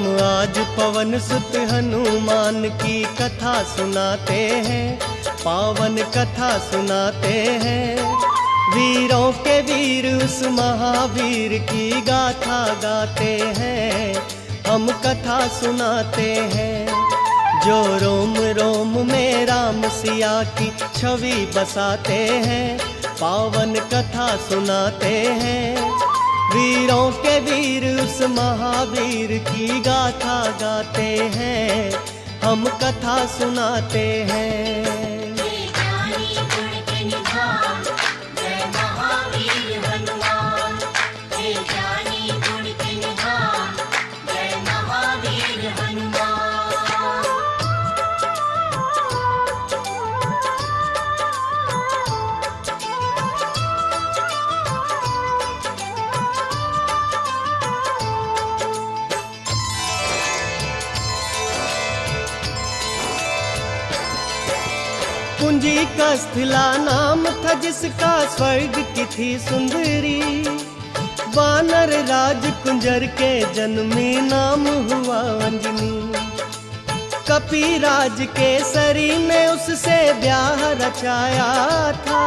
हम आज पवन सुत हनुमान की कथा सुनाते हैं, पावन कथा सुनाते हैं। वीरों के वीर उस महावीर की गाथा गाते हैं, हम कथा सुनाते हैं। जो रोम रोम में राम सिया की छवि बसाते हैं, पावन कथा सुनाते हैं। वीरों के वीर उस महावीर की गाथा गाते हैं, हम कथा सुनाते हैं। कुंजी का स्थिला नाम था जिसका स्वर्ग की थी सुंदरी। वानर राज कुंजर के जन्मी नाम हुआ अंजनी। कपिराज केसरी ने उससे ब्याह रचाया था।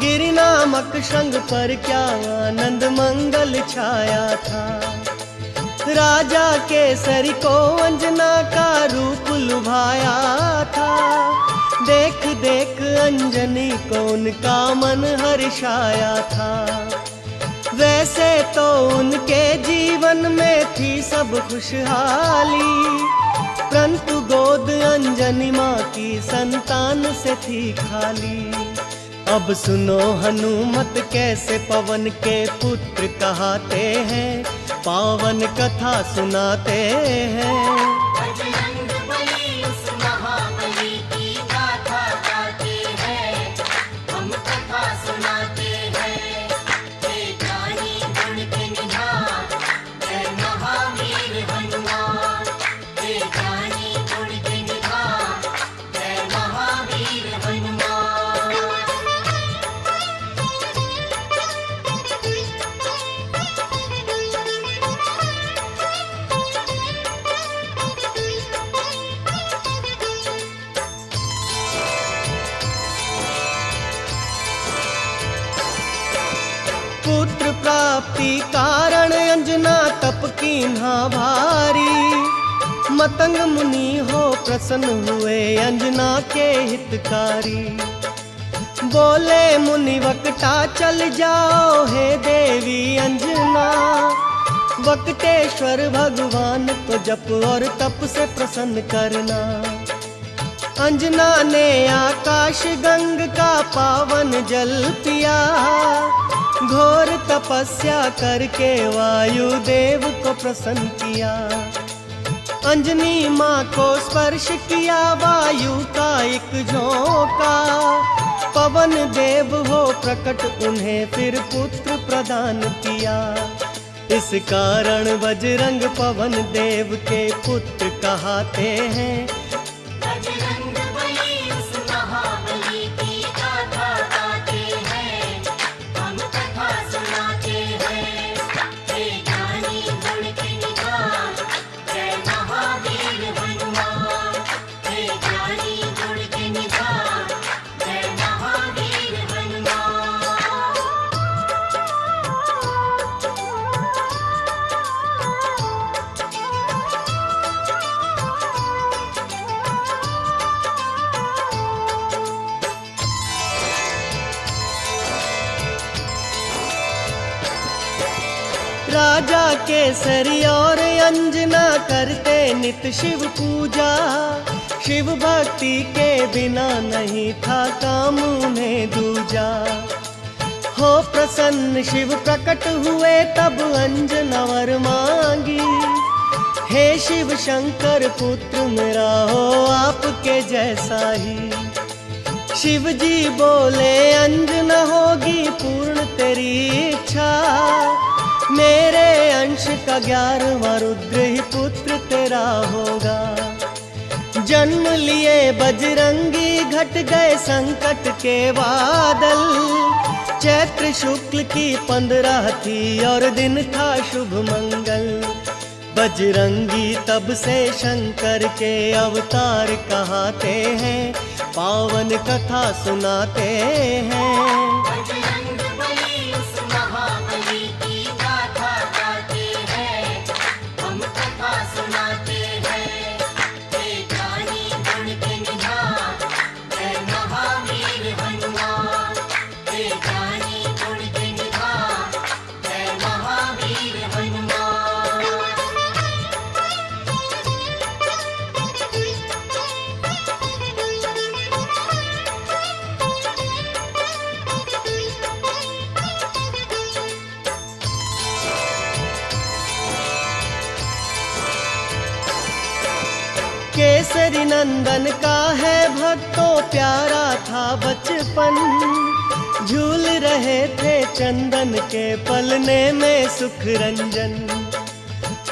गिरि नामक शंख पर क्या आनंद मंगल छाया था। राजा केसरी को अंजना का रूप लुभाया था। देख देख अंजनी को उनका मन हर्षाया था। वैसे तो उनके जीवन में थी सब खुशहाली, परंतु गोद अंजनी माँ की संतान से थी खाली। अब सुनो हनुमत कैसे पवन के पुत्र कहाते हैं, पावन कथा सुनाते हैं। पुत्र प्राप्ति कारण अंजना तप कीन्हा भारी। मतंग मुनि हो प्रसन्न हुए अंजना के हितकारी। बोले मुनि वक्ता चल जाओ हे देवी अंजना। वक्तेश्वर भगवान को जप और तप से प्रसन्न करना। अंजना ने आकाश गंग का पावन जल पिया। घोर तपस्या करके वायु देव को प्रसन्न किया। अंजनी माँ को स्पर्श किया वायु का एक झोंका। पवन देव हो प्रकट उन्हें फिर पुत्र प्रदान किया। इस कारण बजरंग पवन देव के पुत्र कहाते हैं। राजा केसरी और अंजना करते नित शिव पूजा। शिव भक्ति के बिना नहीं था काम उन्हें दूजा। हो प्रसन्न शिव प्रकट हुए तब अंजना वर मांगी। हे शिव शंकर पुत्र मेरा हो आपके जैसा ही। शिव जी बोले अंजना होगी पूर्ण तेरी इच्छा। मेरे अंश का 11वां रुद्र ही पुत्र तेरा होगा। जन्म लिए बजरंगी घट गए संकट के बादल। चैत्र शुक्ल की 15 थी और दिन था शुभ मंगल। बजरंगी तब से शंकर के अवतार कहाते हैं, पावन कथा सुनाते हैं। बजरंगबली उस महाबली की गाथा गाते हैं, हम कथा सुनाते हैं। हे ज्ञानी गुण के निधान, जय महावीर हनुमान। हे ज्ञानी गुण के निधान, जय महावीर हनुमान। केसरी नंदन का है भक्तों प्यारा था बचपन, झूल रहे थे चंदन के पलने में सुख रंजन।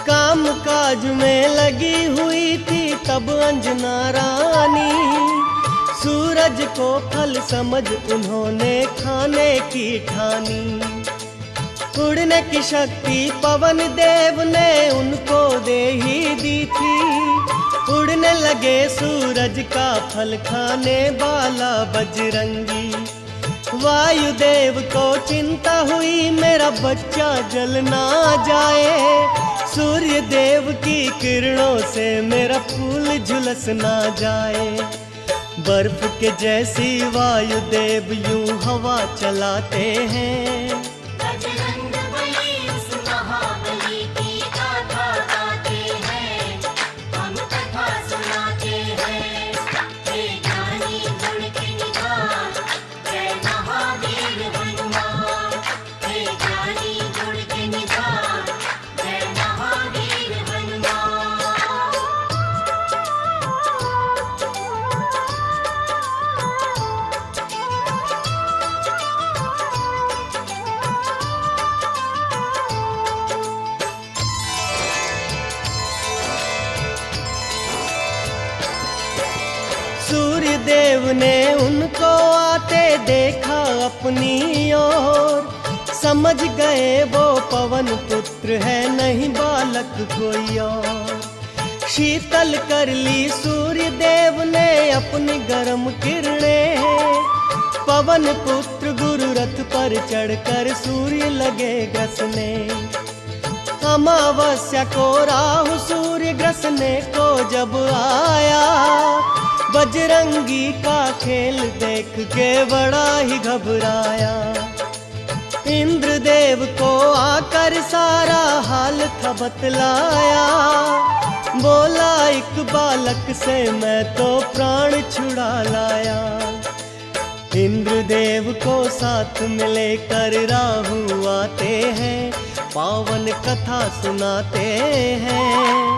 काम काज में लगी हुई थी तब अंजना रानी, सूरज को फल समझ उन्होंने खाने की ठानी। उड़ने की शक्ति पवन देव ने उनको दे ही दी थी, उड़ने लगे सूरज का फल खाने वाला बजरंगी। वायुदेव को चिंता हुई मेरा बच्चा जल ना जाए, सूर्य देव की किरणों से मेरा फूल झुलस ना जाए। बर्फ के जैसी वायुदेव यूं हवा चलाते हैं, बजरंगबली उस महाबली की गाथा गाते हैं, हम कथा सुनाते हैं। हे ज्ञानी गुण के निधान, जय महावीर हनुमान। हे ज्ञानी गुण के निधान, जय महावीर हनुमान। सूर्य देव ने उनको आते देखा अपनी ओर, समझ गए वो पवन पुत्र है नहीं बालक कोई और। शीतल कर ली सूर्य देव ने अपनी गर्म किरणें, पवन पुत्र गुरु रथ पर चढ़कर सूर्य लगे ग्रसने। अमावस्या को राहु सूर्य ग्रसने को जब आया, बजरंगी का खेल देख के बड़ा ही घबराया। इंद्रदेव को आकर सारा हाल था बतलाया, बोला एक बालक से मैं तो प्राण छुड़ा लाया। इंद्रदेव को साथ में लेकर राहु आते हैं, पावन कथा सुनाते हैं।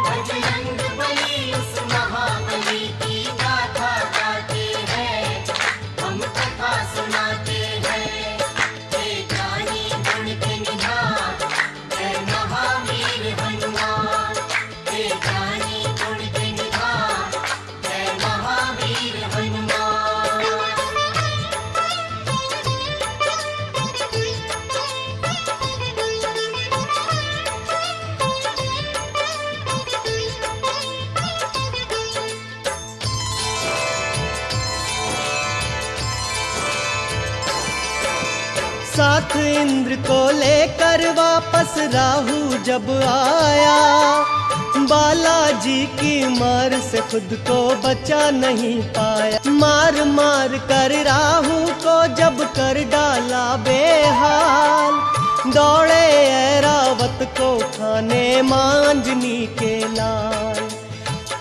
बजरंगबली उस महाबली की गाथा गाते हैं, हम कथा सुनाते हैं। हे ज्ञानी गुण के निधान, जय महावीर हनुमान। हे ज्ञानी गुण के निधान, जय महावीर हनुमान। साथ इंद्र को लेकर वापस राहु जब आया, बालाजी की मार से खुद को बचा नहीं पाया। मार मार कर राहु को जब कर डाला बेहाल, दौड़े ऐरावत को खाने मांजनी के लाल।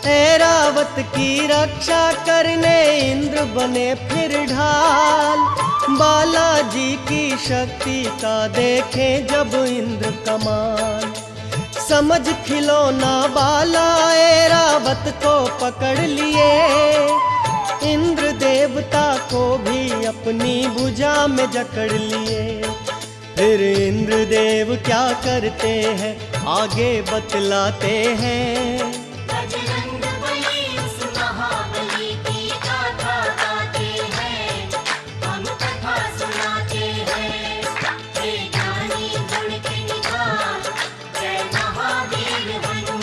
ऐरावत की रक्षा करने इंद्र बने फिर ढाल, बालाजी की शक्ति का देखे जब इंद्र कमाल। समझ खिलौना बाला ऐरावत को पकड़ लिए, इंद्र देवता को भी अपनी भुजा में जकड़ लिए। फिर इंद्र देव क्या करते हैं आगे बतलाते हैं। बजरंगबली उस महाबली की गाथा गाते हैं, हम कथा सुनाते हैं। हे ज्ञानी गुण के निधान, जय महावीर हनुमान।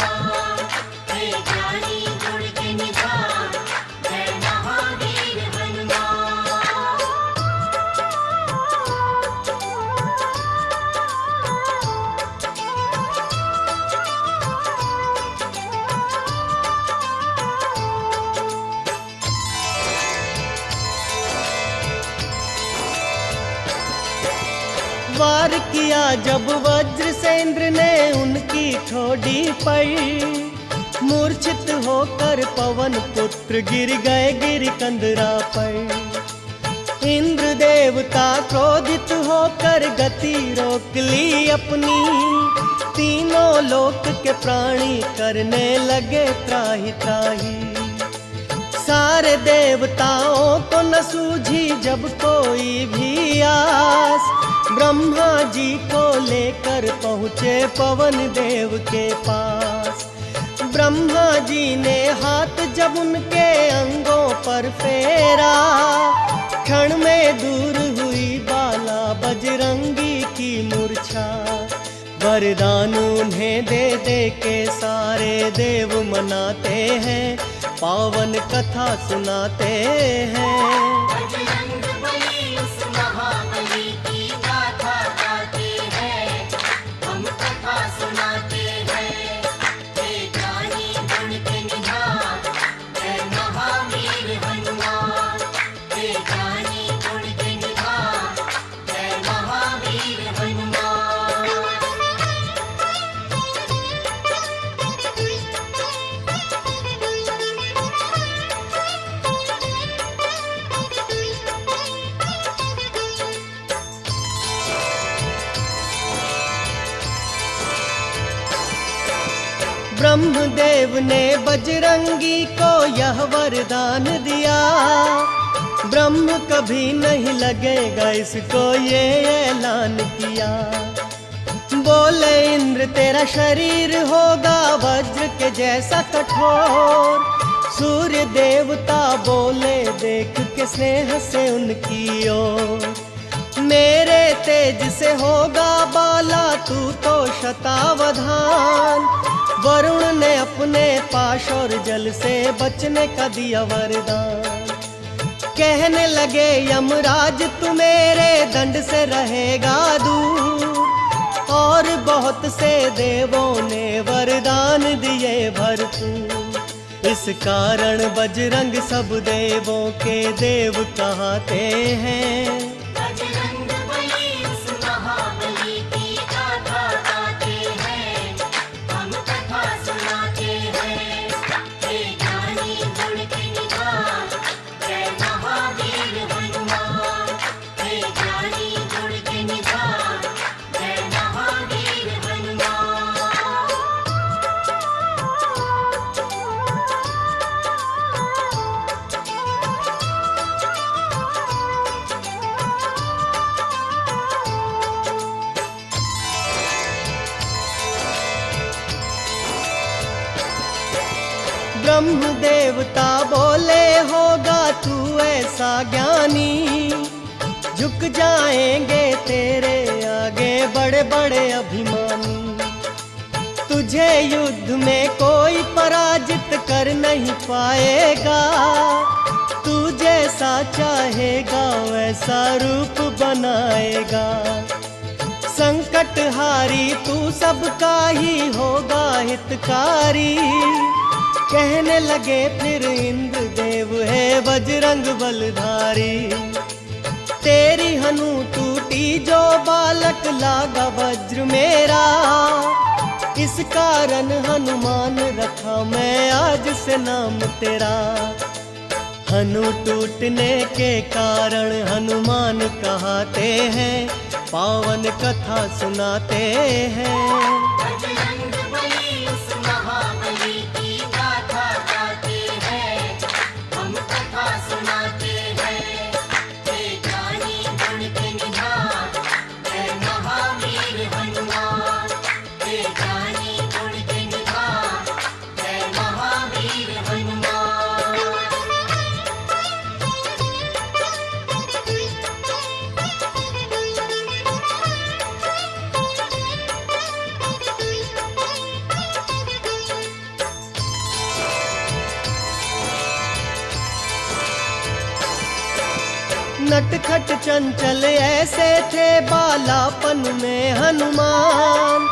वार किया जब वज्र से इंद्र ने उनकी ठोड़ी पर, मूर्छित होकर पवन पुत्र गिर गए गिरिकंदरा पर। इंद्र देवता क्रोधित होकर गति रोक ली अपनी, तीनों लोक के प्राणी करने लगे त्राहि त्राहि। सारे देवताओं को न सूझी जब कोई भी आस, ब्रह्मा जी को लेकर पहुँचे पवन देव के पास। ब्रह्मा जी ने हाथ जब उनके अंगों पर फेरा, क्षण में दूर हुई बाला बजरंगी की मूर्छा। वरदान उन्हें दे दे के सारे देव मनाते हैं, पावन कथा सुनाते हैं। बजरंग बली उस महाबली की गाथा गाते हैं, हम कथा सुनाते हैं। हे ज्ञानी गुण के निधान, जय महावीर हनुमान। हे ज्ञानी गुण के निधान, जय महावीर हनुमान। ब्रह्मदेव ने बजरंगी को यह वरदान दिया, ब्रह्म कभी नहीं लगेगा इसको ये ऐलान किया। बोले इंद्र तेरा शरीर होगा वज्र के जैसा कठोर, सूर्य देवता बोले देख के स्नेह से उनकी ओर। मेरे तेज से होगा बाला तू तो शतावधान, वरुण ने अपने पाश और जल से बचने का दिया वरदान। कहने लगे यमराज तू मेरे दंड से रहेगा दूर, और बहुत से देवों ने वरदान दिए भरपूर। इस कारण बजरंग सब देवों के देव कहते हैं। बजरंग बली उस महाबली की गाथा गाते हैं, हम कथा सुनाते हैं। हे ज्ञानी गुण के निधान, जय महावीर हनुमान। हे ज्ञानी गुण के निधान, जय महावीर हनुमान। ब्रह्म देवता बोले होगा तू ऐसा ज्ञानी, झुक जाएंगे तेरे आगे बड़े बड़े अभिमानी। तुझे युद्ध में कोई पराजित कर नहीं पाएगा, तू जैसा चाहेगा वैसा रूप बनाएगा। संकट हारी तू सबका ही होगा हितकारी, कहने लगे फिर इंद्र देव है बजरंग बलधारी। तेरी हनु टूटी जो बालक लागा वज्र मेरा, इस कारण हनुमान रखा मैं आज से नाम तेरा। हनु टूटने के कारण हनुमान कहते हैं, पावन कथा सुनाते हैं। बजरंग बली उस महाबली की गाथा गाते हैं, हम कथा सुनाते हैं। हे ज्ञानी गुण के निधान, जय महावीर हनुमान। हे ज्ञानी गुण के निधान, जय महावीर हनुमान। नटखट चंचल ऐसे थे बालापन में हनुमान,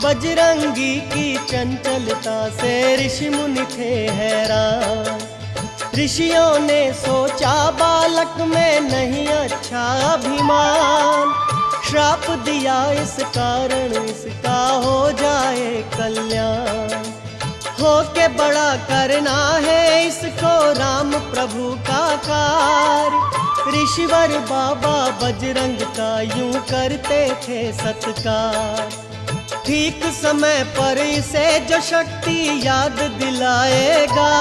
बजरंगी की चंचलता से ऋषि मुनि थे हैरान। ऋषियों ने सोचा बालक में नहीं अच्छा अभिमान, श्राप दिया इस कारण इसका हो जाए कल्याण। हो के बड़ा करना है इसको राम प्रभु का कार्य। ऋषिवर बाबा बजरंग का यूं करते थे सत्कार। ठीक समय पर इसे जो शक्ति याद दिलाएगा,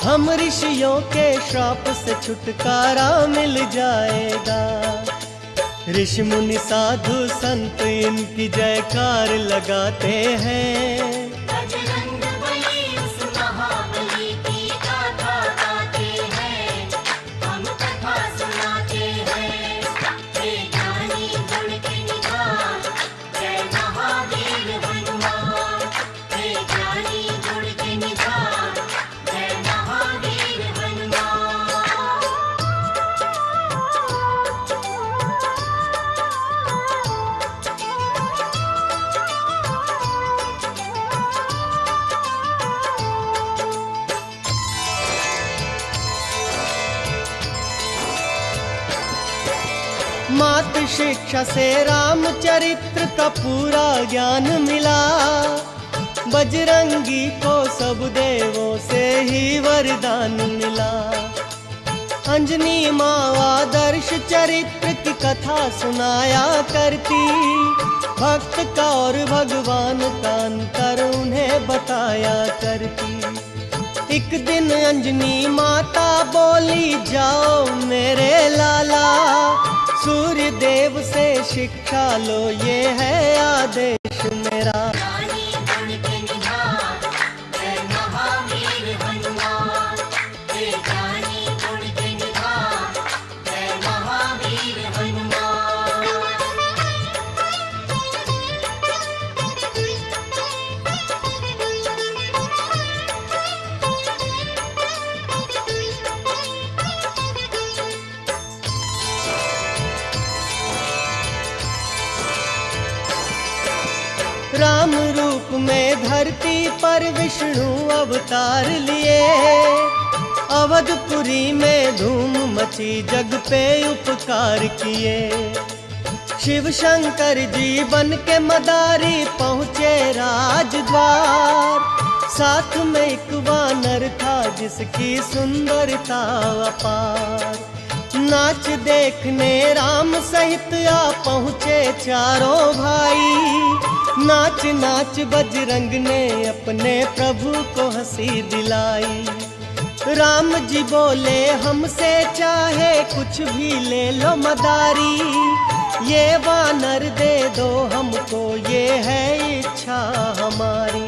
हम ऋषियों के श्राप से छुटकारा मिल जाएगा। ऋषि मुनि साधु संत इनकी जयकार लगाते हैं। बजरंग बली उस महाबली की गाथा गाते हैं, हम कथा सुनाते हैं। हे ज्ञानी गुण के निधान, जय महावीर हनुमान। हे ज्ञानी गुण के निधान, जय महावीर हनुमान। मात शिक्षा से रामचरित्र का पूरा ज्ञान मिला। बजरंगी को सब देवों से ही वरदान मिला। अंजनी माँ आदर्श चरित्र की कथा सुनाया करती। भक्त का और भगवान का अंतर उन्हें बताया करती। एक दिन अंजनी माता बोली, जाओ मेरे लाला, सूर्य देव से शिक्षा लो, ये है आदेश मेरा। ज्ञानी गुण के निधान, जय महावीर हनुमान। हे ज्ञानी गुण के निधान, जय महावीर हनुमान। राम रूप में धरती पर विष्णु अवतार लिए। अवधपुरी में धूम मची, जग पे उपकार किए। शिव शंकर जी बन के मदारी पहुँचे राजद्वार। साथ में एक वानर था जिसकी सुंदरता अपार। नाच देखने राम सहित आ पहुँचे चारों भाई। नाच नाच बजरंग ने अपने प्रभु को हंसी दिलाई। राम जी बोले, हमसे चाहे कुछ भी ले लो मदारी। ये वानर दे दो हमको, ये है इच्छा हमारी।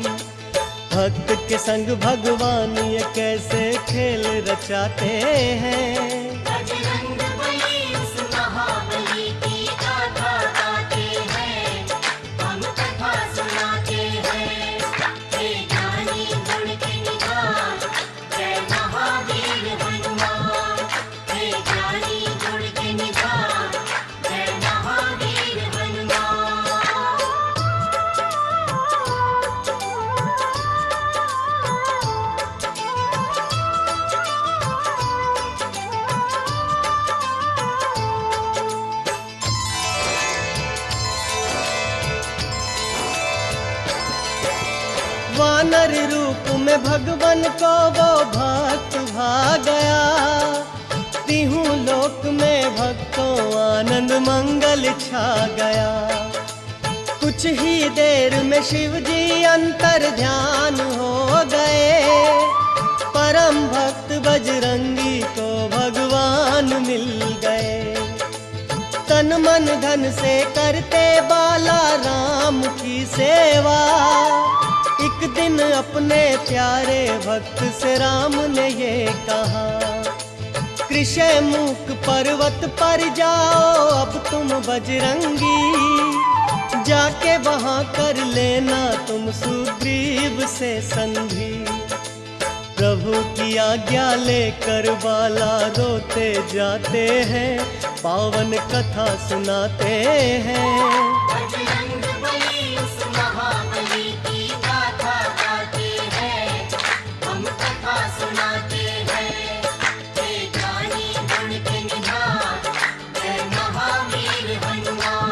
भक्त के संग भगवान ये कैसे खेल रचाते हैं। बजरंग बली उस महाबली की गाथा गाते हैं, हम कथा सुनाते हैं। हे ज्ञानी गुण के निधान, जय महावीर हनुमान। हे ज्ञानी गुण के निधान, जय महावीर हनुमान। वानर रूप में भगवान को वो भक्त भा गया। तीहूं लोक में भक्तों आनंद मंगल छा गया। कुछ ही देर में शिव जी अंतर ध्यान हो गए। परम भक्त बजरंगी को भगवान मिल गए। तन मन धन से करते बाला राम की सेवा। एक दिन अपने प्यारे भक्त से राम ने ये कहा, कृष्ण मुख पर्वत पर जाओ अब तुम बजरंगी। जाके वहाँ कर लेना तुम सुग्रीव से संधि। प्रभु की आज्ञा लेकर बाला रोते जाते हैं। पावन कथा सुनाते हैं। बजरंग बली उस महाबली की गाथा गाते हैं, हम कथा सुनाते हैं। हे ज्ञानी गुण के निधान, जय महावीर हनुमान।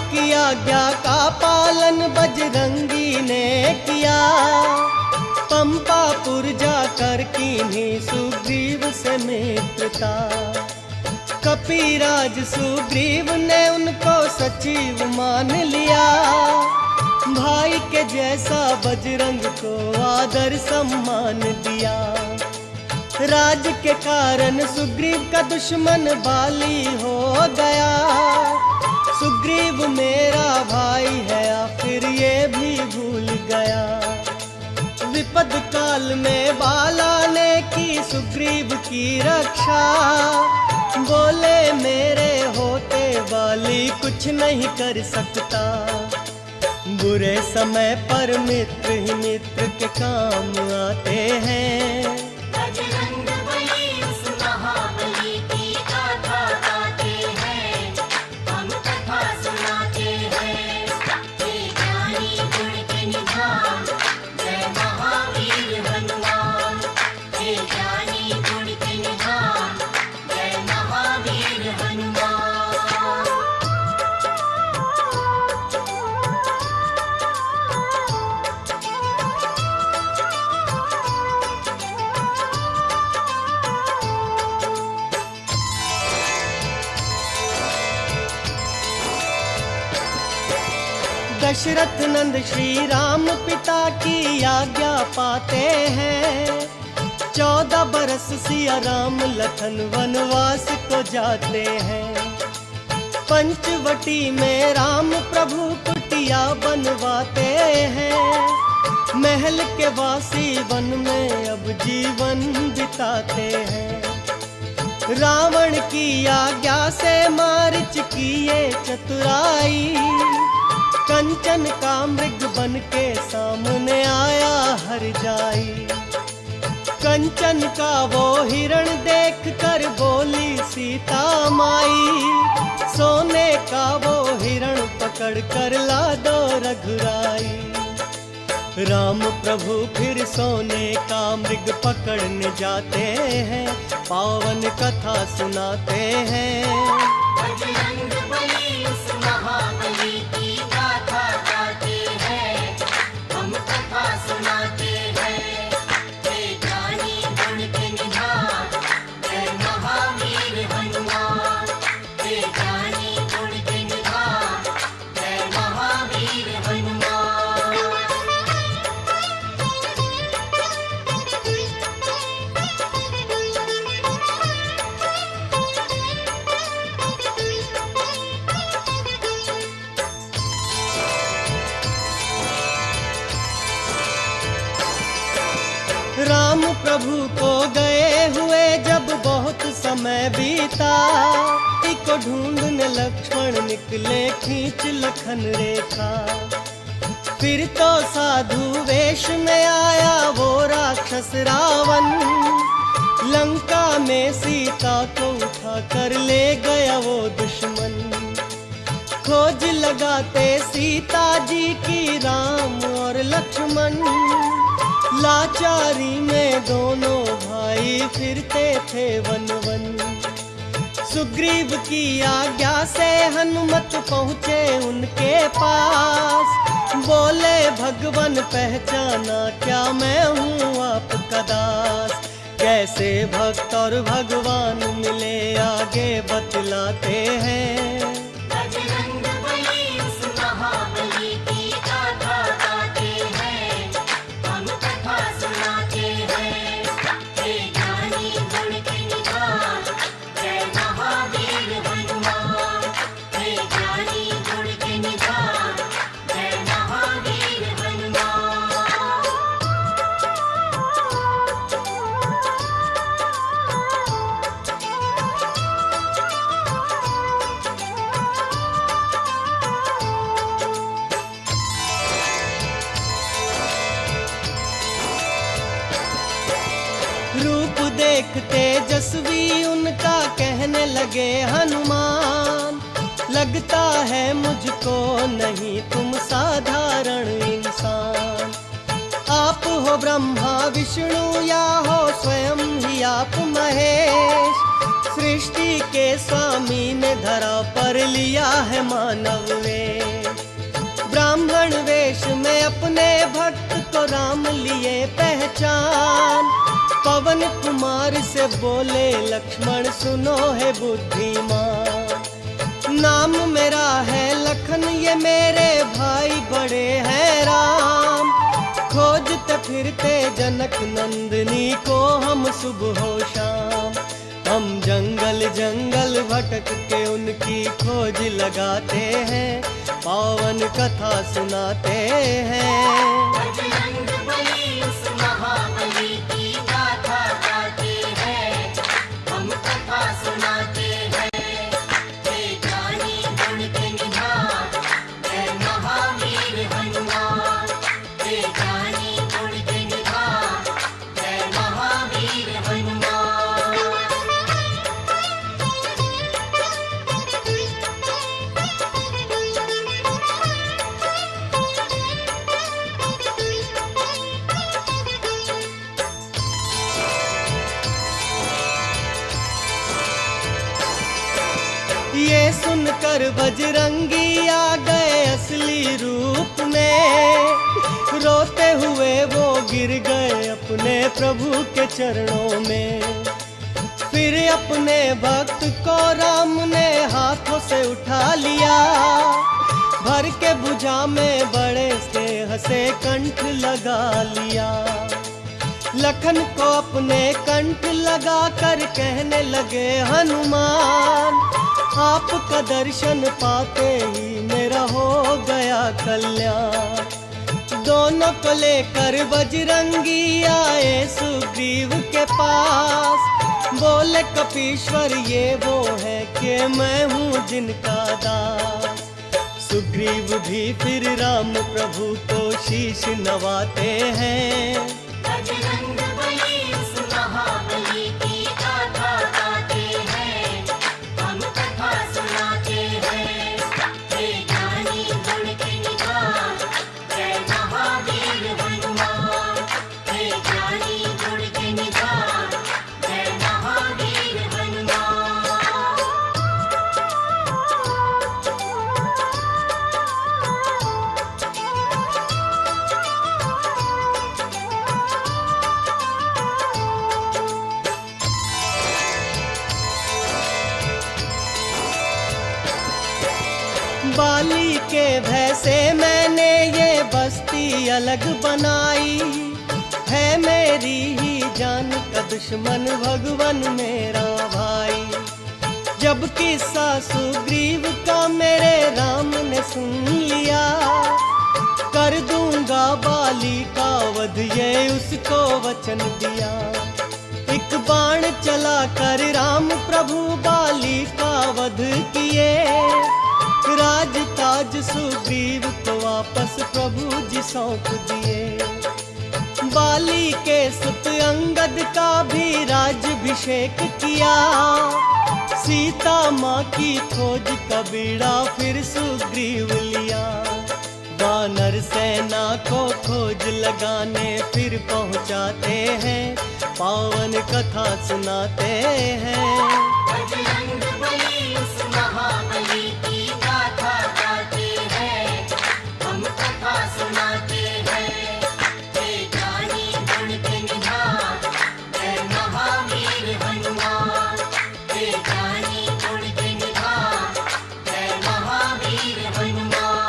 की आज्ञा का पालन बजरंगी ने किया। पंपापुर जाकर कीन्ही सुग्रीव से मित्रता। कपिराज सुग्रीव ने उनको सचिव मान लिया। भाई के जैसा बजरंग को आदर सम्मान दिया। राज के कारण सुग्रीव का दुश्मन बाली हो गया। सुग्रीव मेरा भाई है आखिर ये भी भूल गया। विपद काल में बाला ने की सुग्रीव की रक्षा। बोले मेरे होते बाली कुछ नहीं कर सकता। बुरे समय पर मित्र ही मित्र के काम आते हैं। बजरंग बली उस महाबली की गाथा गाते हैं, हम कथा सुनाते हैं। हे ज्ञानी गुण के निधान, जय महावीर हनुमान। हे ज्ञानी गुण के निधान, जय महावीर हनुमान। दशरथ नंद श्री राम पिता की आज्ञा पाते हैं। 14 बरस सिया राम लखन वनवास को जाते हैं। पंचवटी में राम प्रभु कुटिया बनवाते हैं। महल के वासी वन में अब जीवन बिताते हैं। रावण की आज्ञा से मारीच किए चतुराई। कंचन का मृग बन के सामने आया हर जाई। कंचन का वो हिरण देख कर बोली सीता माई। सोने का वो हिरण पकड़ कर ला दो रघुराई। राम प्रभु फिर सोने का मृग पकड़ने जाते हैं। पावन कथा सुनाते हैं। बजरंग बली उस महाबली की गाथा गाते हैं, हम कथा सुनाते हैं। हे ज्ञानी गुण के निधान, जय महावीर हनुमान। हे ज्ञानी गुण के निधान, जय महावीर हनुमान। राम प्रभु को गए हुए जब बहुत समय बीता। को ढूंढने लक्ष्मण निकले खींच लखन रेखा। फिर तो साधु वेश में आया वो राक्षस रावण। लंका में सीता को उठा कर ले गया वो दुश्मन। खोज लगाते सीता जी की राम और लक्ष्मण। लाचारी में दोनों भाई फिरते थे वन वन। सुग्रीव की आज्ञा से हनुमत पहुँचे उनके पास। बोले भगवन पहचाना क्या मैं हूँ आपका दास। कैसे भक्त और भगवान मिले आगे बतलाते हैं। बजरंग बली उस महाबली की गाथा गाते हैं, हम कथा सुनाते हैं। हे ज्ञानी गुण के निधान, जय महावीर हनुमान। हे ज्ञानी गुण के निधान, जय महावीर हनुमान। रूप देख तेजस्वी उनका कहने लगे हनुमान। लगता है मुझको नहीं तुम साधारण इंसान। आप हो ब्रह्मा विष्णु या हो स्वयं ही आप महेश। सृष्टि के स्वामी ने धरा पर लिया है मानव वेश। वेश में अपने भक्त को राम लिए पहचान। पवन कुमार से बोले लक्ष्मण सुनो है बुद्धिमान। नाम मेरा है लखन ये मेरे भाई बड़े हैं राम। खोजते फिरते जनक नंदिनी को हम सुबह हो शाम। हम जंगल जंगल भटक के उनकी खोज लगाते हैं, पावन कथा सुनाते हैं। बजरंगबली उस महाबली की गाथा गाते हैं, हम कथा सुनाते हैं। हे ज्ञानी गुण के निधान, जय महावीर हनुमान। हे ज्ञानी गुण के निधान, जय महावीर हनुमान। ये सुनकर बजरंगी आ गए असली रूप में। रोते हुए वो गिर गए अपने प्रभु के चरणों में। फिर अपने भक्त को राम ने हाथों से उठा लिया। भर के भुजा में बड़े स्नेह से कंठ लगा लिया। लखन को अपने कंठ लगा कर कहने लगे हनुमान, आपका दर्शन पाते ही मेरा हो गया कल्याण। दोनों को लेकर बजरंगी आए सुग्रीव के पास। बोले कपीश्वर ये वो है कि मैं हूँ जिनका दास। सुग्रीव भी फिर राम प्रभु को शीश नवाते हैं। बजरंगबली उस महाबली की गाथा गाते हैं, हम कथा सुनाते हैं। हे ज्ञानी गुण के निधान, जय महावीर हनुमान। हे ज्ञानी गुण के निधान, जय महावीर हनुमान। बाली के भय से मैंने ये बस्ती अलग बनाई है। मेरी ही जान का दुश्मन भगवान मेरा भाई। जब किस्सा सुग्रीव का मेरे राम ने सुन लिया, कर दूंगा बाली का वध ये उसको वचन दिया। एक बाण चला कर राम प्रभु बाली का वध किए। राज ताज सुग्रीव को वापस प्रभु जी सौंप दिए। बाली के सुत अंगद का भी राज्याभिषेक किया। सीता माँ की खोज का बीड़ा फिर सुग्रीव लिया। वानर सेना को खोज लगाने फिर पहुँचाते हैं, पावन कथा सुनाते हैं। बजरंगबली उस महाबली की गाथा गाते हैं, हम कथा सुनाते हैं। हे ज्ञानी गुण के निधान, जय महावीर हनुमान। हे ज्ञानी गुण के निधान, जय महावीर हनुमान।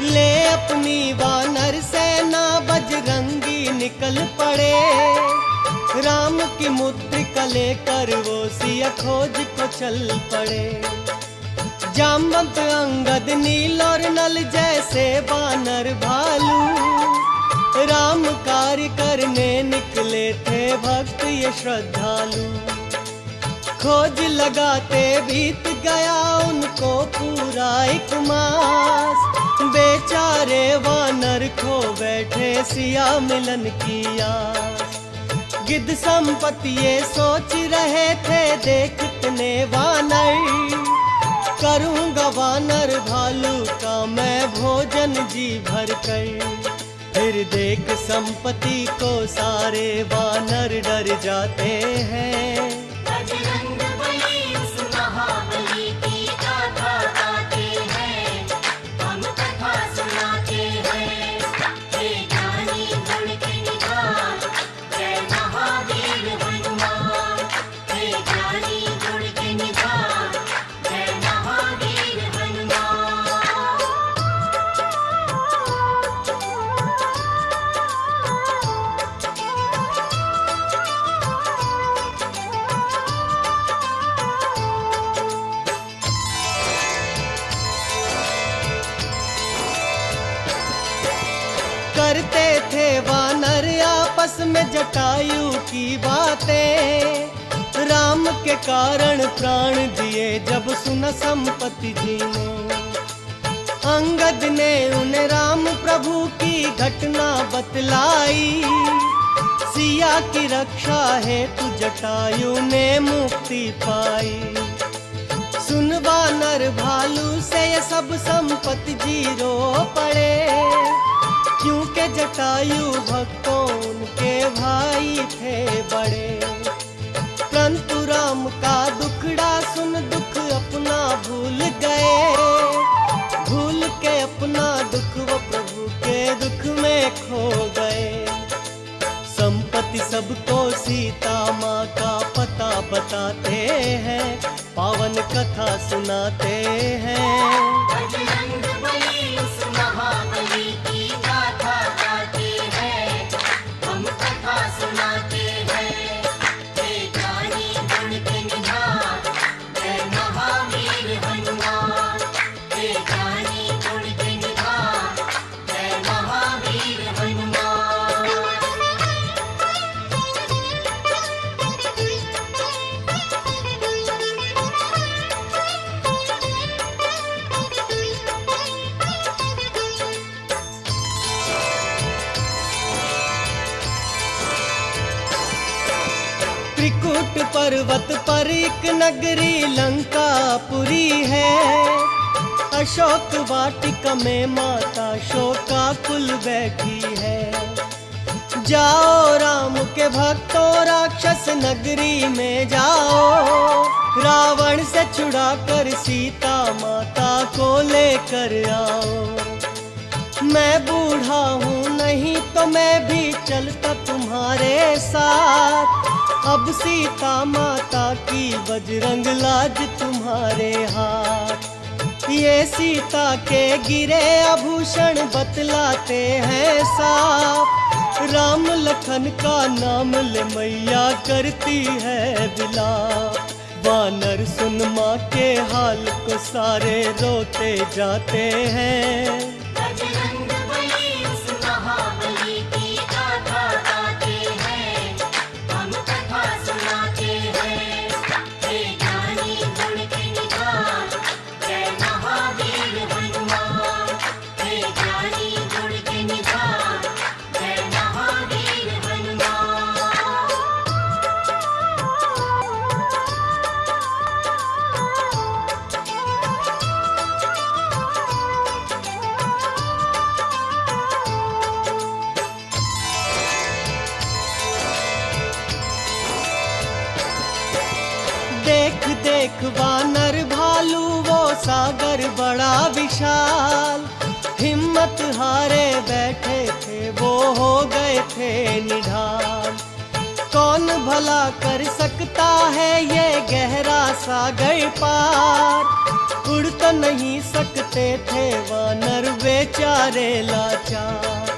ले अपनी वानर सेना बजरंगी निकल पड़े। राम की मुद्रिका लेकर वो सिया खोज को चल पड़े। जामवंत अंगद नील और नल जैसे वानर भालू। राम कार्य करने निकले थे भक्त ये श्रद्धालु। खोज लगाते बीत गया उनको पूरा एक मास। बेचारे वानर खो बैठे सिया मिलन की आस। गिद्ध संपत्ति ये सोच रहे थे देखने वानर। करूँगा वानर भालू का मैं भोजन जी भर कर। फिर देख संपत्ति को सारे वानर डर जाते हैं। बजरंगबली उस महाबली की गाथा गाते हैं, हम कथा सुनाते हैं। हे ज्ञानी गुण के निधान, जय महावीर हनुमान। हे ज्ञानी गुण के निधान, जय महावीर हनुमान। करते थे वानर आपस में जटायु की बातें, राम के कारण प्राण दिए जब सुना संपत्ति जी ने। अंगद ने उन्हें राम प्रभु की घटना बतलाई, सिया की रक्षा हेतु जटायु ने मुक्ति पाई। सुन वानर भालू से ये सब संपत्ति जी रो पड़े, क्योंकि जटायु भक्तों उनके भाई थे बड़े। परंतु राम का दुखड़ा सुन दुख अपना भूल गए, भूल के अपना दुख वो प्रभु के दुख में खो गए। संपत्ति सबको सीता माँ का पता बताते हैं, पावन कथा सुनाते हैं। बजरंगबली उस महाबली की गाथा गाते हैं, हम कथा सुनाते हैं। हे ज्ञानी गुण के निधान, जय महावीर हनुमान। हे ज्ञानी गुण के निधान, जय महावीर हनुमान। त्रिकुट पर्वत पर एक नगरी लंकापुरी है, अशोक वाटिका में माता शोकाकुल बैठी है। जाओ राम के भक्तों राक्षस नगरी में जाओ, रावण से छुड़ा कर सीता माता को लेकर आओ। मैं बूढ़ा हूँ नहीं तो मैं भी चलता तुम्हारे साथ, अब सीता माता की बजरंग लाज तुम्हारे हाथ। ये सीता के गिरे आभूषण बतलाते हैं साफ, राम लखन का नाम ले मैया करती है विलाप। वानर सुन माँ के हाल को सारे रोते जाते हैं। बजरंगबली उस महाबली की गाथा गाते हैं, हम कथा सुनाते हैं। हे ज्ञानी गुण के निधान, जय महावीर हनुमान। हे ज्ञानी गुण के निधान, जय महावीर हनुमान। देख देख वानर भालू वो सागर बड़ा विशाल, हिम्मत हारे बैठे थे वो हो गए थे निढाल। कौन भला कर सकता है ये गहरा सागर पार, उड़ तो नहीं सकते थे वानर बेचारे लाचार।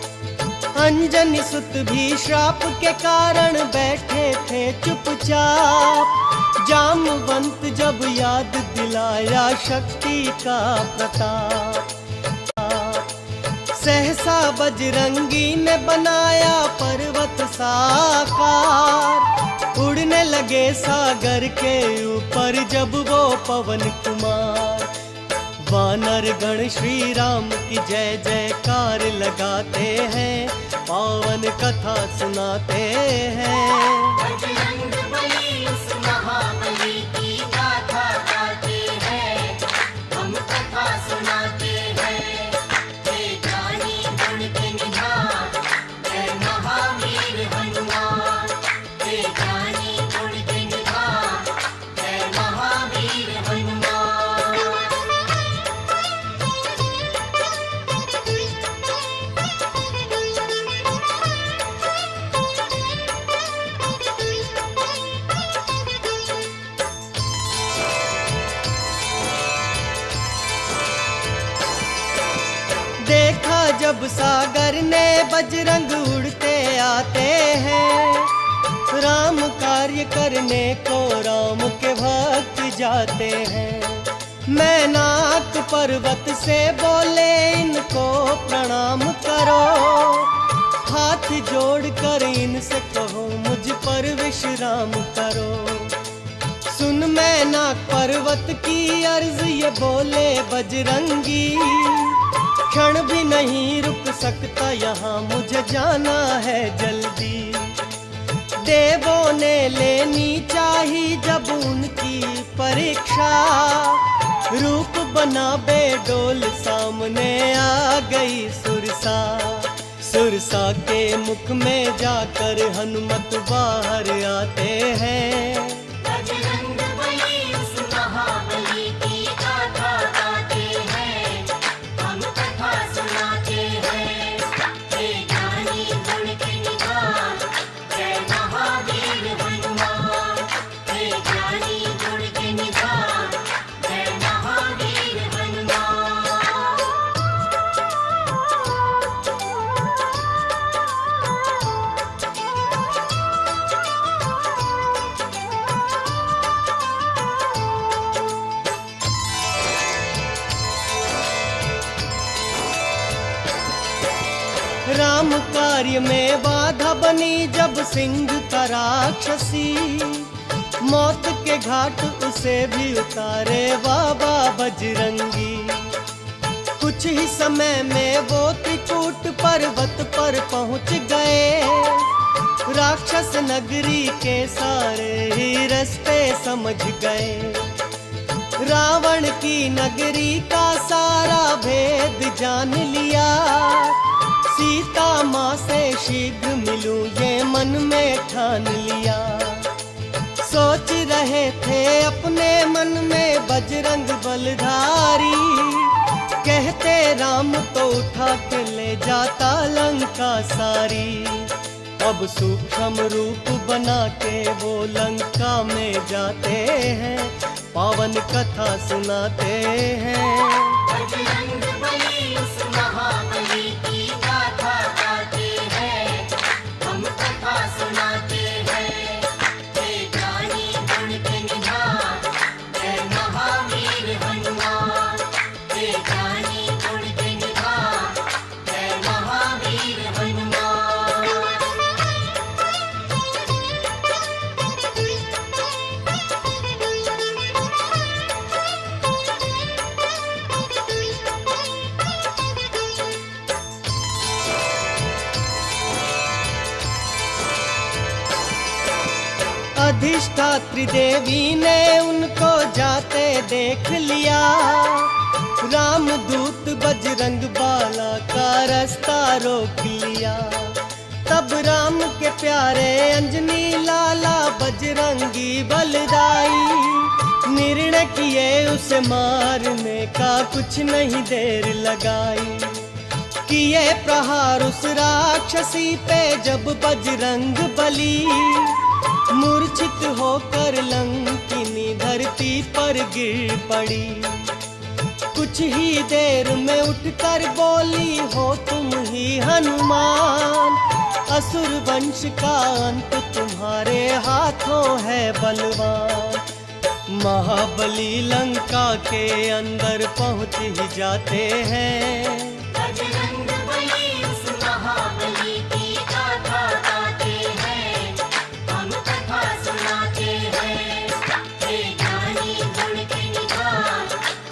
अंजनी सुत भी श्राप के कारण बैठे थे चुपचाप, जामवंत जब याद दिलाया शक्ति का प्रताप। सहसा बजरंगी ने बनाया पर्वत साकार, उड़ने लगे सागर के ऊपर जब वो पवन कुमार। वानर गण श्री राम की जय जयकार लगाते हैं, पावन कथा सुनाते हैं। बजरंगबली उस महाबली की गाथा गाते हैं, अजब सागर ने बजरंग उड़ते आते हैं, राम कार्य करने को राम के भक्त जाते हैं। मैनाक पर्वत से बोले इनको प्रणाम करो, हाथ जोड़कर इनसे कहो मुझ पर विश्राम करो। सुन मैनाक पर्वत की अर्ज ये बोले बजरंगी, क्षण भी नहीं रुक सकता यहाँ मुझे जाना है जल्दी। देवों ने लेनी चाही जब उनकी परीक्षा, रूप बना बेडोल सामने आ गई सुरसा। सुरसा के मुख में जाकर हनुमत बाहर आते हैं, बजरंग बली उस महाबली की गाथा गाते हैं, हम कथा सुनाते हैं। हे ज्ञानी गुण के निधान, जय महावीर हनुमान। हे ज्ञानी गुण के निधान, जय महावीर हनुमान। राम कार्य में बाधा बनी जब सिंह का राक्षसी, मौत के घाट उसे भी उतारे बाबा बजरंगी। कुछ ही समय में वो त्रिकूट पर्वत पर पहुंच गए, राक्षस नगरी के सारे ही रास्ते समझ गए। रावण की नगरी का सारा भेद जान लिया, सीता माँ से शीघ्र मिलूं ये मन में ठान लिया। सोच रहे थे अपने मन में बजरंग बलधारी, कहते राम तो उठा के ले जाता लंका सारी। अब सूक्ष्म रूप बना के वो लंका में जाते हैं, पावन कथा सुनाते हैं। बजरंग बली उस महाबली की गाथा गाते हैं, हम कथा सुनाते हैं। हे ज्ञानी गुण के निधान, जय महावीर हनुमान। हे ज्ञानी गुण के निधान, जय महावीर हनुमान। अधिष्ठात्री देवी ने उनको जाते देख लिया, रामदूत बजरंग बाला का रास्ता रोक लिया। तब राम के प्यारे अंजनी लाला बजरंगी बलदाई, निर्णय किए उसे मारने का कुछ नहीं देर लगाई। किए प्रहार उस राक्षसी पे जब बजरंग बली, मूर्छित होकर लंकिनी धरती पर गिर पड़ी। कुछ ही देर में उठकर बोली हो तुम ही हनुमान, असुर वंश का अंत तुम्हारे हाथों है बलवान। महाबली लंका के अंदर पहुंच ही जाते हैं, बजरंग बली उस महाबली की गाथा गाते हैं, हम कथा सुनाते हैं। हे ज्ञानी गुण के निधान,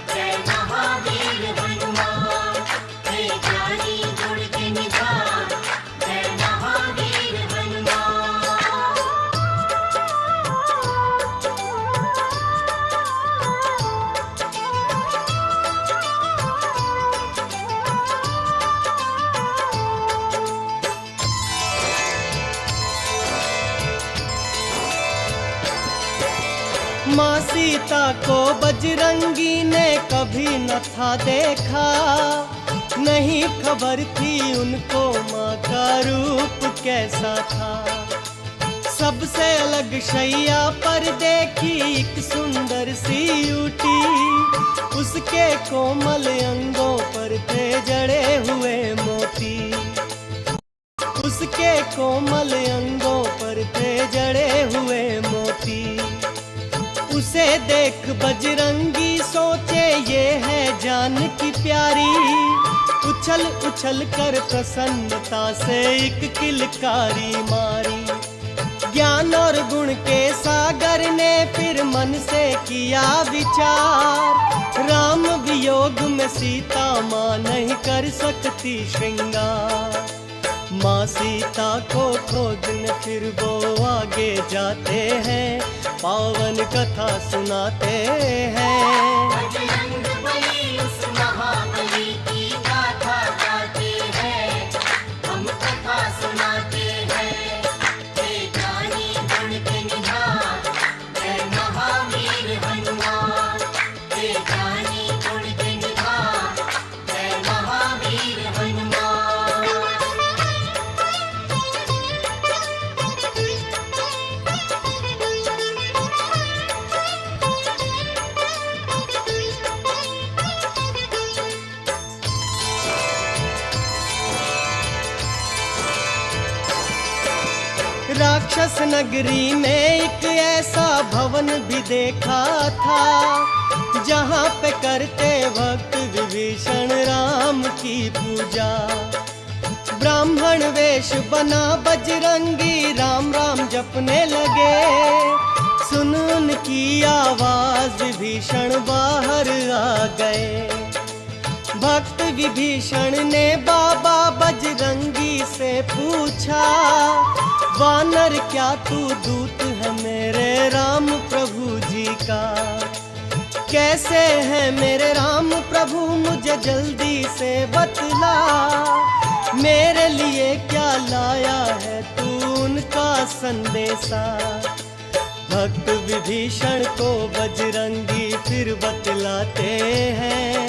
जय महावीर हनुमान। हे ज्ञानी गुण के निधान, जय महावीर हनुमान। माँ सीता को बजरंगी ने कभी न था देखा, नहीं खबर थी उनको माँ का रूप कैसा था। सबसे अलग शैया पर देखी एक सुंदर सी ऊटी, उसके कोमल अंगों पर थे जड़े हुए मोती, उसके कोमल अंगों पर थे जड़े हुए मोती। उसे देख बजरंगी सोचे ये है जान की प्यारी, उछल उछल कर प्रसन्नता से एक किलकारी मारी। ज्ञान और गुण के सागर ने फिर मन से किया विचार, राम वियोग में सीता माँ नहीं कर सकती श्रृंगार। माँ सीता को खोजने फिर वो आगे जाते हैं, पावन कथा सुनाते हैं। बजरंग बली उस महाबली की गाथा गाते हैं, हम कथा सुनाते हैं। हे ज्ञानी गुण के निधान, जय महावीर हनुमान। हे ज्ञानी गुण के निधान, जय महावीर हनुमान। राक्षस नगरी में एक ऐसा भवन भी देखा था, जहाँ पे करते भक्त विभीषण राम की पूजा। ब्राह्मण वेश बना बजरंगी राम राम जपने लगे, सुन उनकी आवाज विभीषण बाहर आ गए। भक्त विभीषण ने बाबा बजरंगी से पूछा, वानर क्या तू दूत है मेरे राम प्रभु जी का? कैसे है मेरे राम प्रभु मुझे जल्दी से बतला, मेरे लिए क्या लाया है तू उनका संदेशा? भक्त विभीषण को बजरंगी फिर बतलाते हैं,